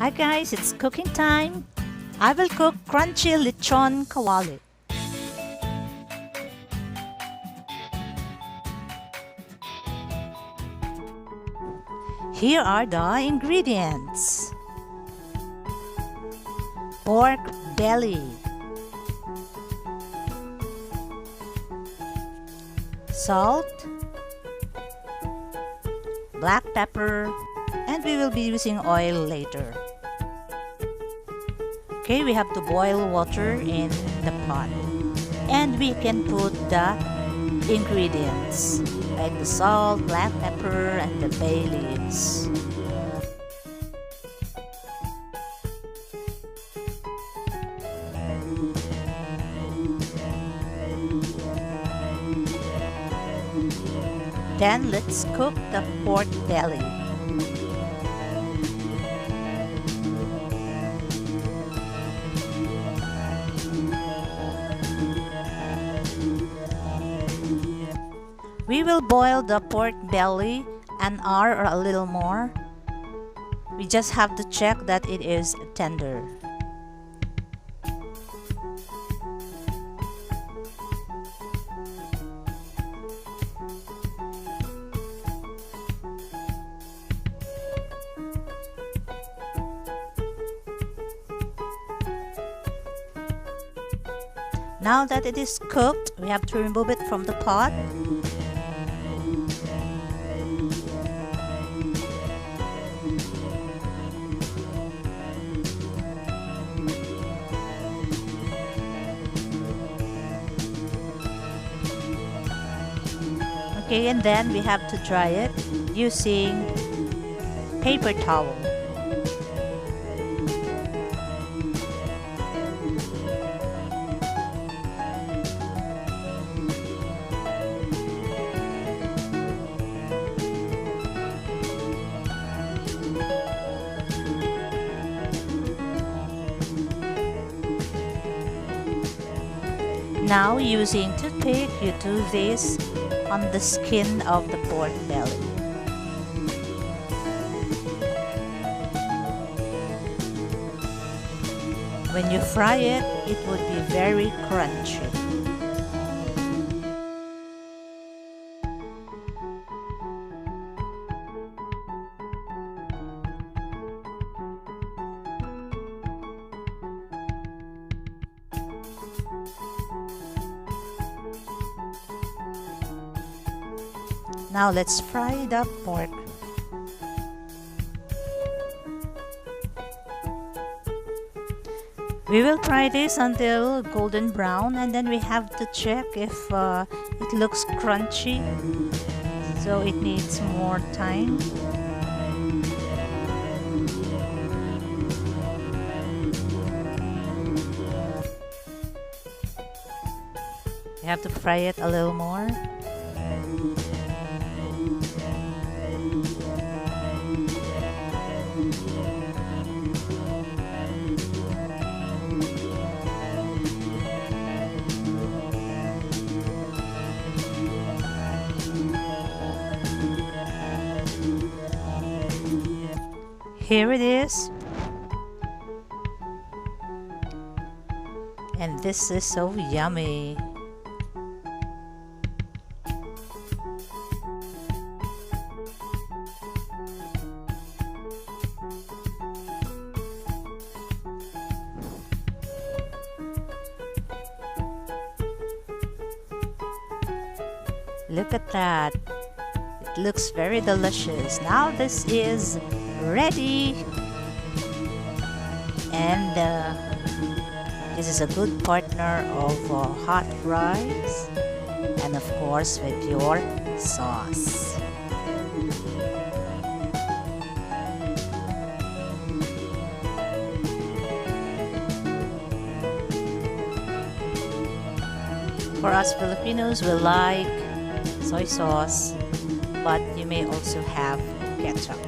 Hi guys, it's cooking time. I will cook crunchy lechon kawali. Here are the ingredients. Pork belly, salt, black pepper, and we will be using oil later. Okay, we have to boil water in the pot. And we can put the ingredients like the salt, black pepper, and the bay leaves. Then let's cook the pork belly. We will boil the pork belly an hour or a little more. We just have to check that it is tender. Now that it is cooked, we have to remove it from the pot. Okay, and then we have to dry it using paper towel. Now, using toothpick, you do this on the skin of the pork belly. When you fry it, it would be very crunchy. Now let's fry the pork. We will fry this until golden brown, and then we have to check if it looks crunchy, so it needs more time. You have to fry it a little more. Here it is, and this is so yummy. Look at that, it looks very delicious. Now this is ready, and this is a good partner of hot rice, and of course with your sauce. For us Filipinos, we like soy sauce, but you may also have ketchup.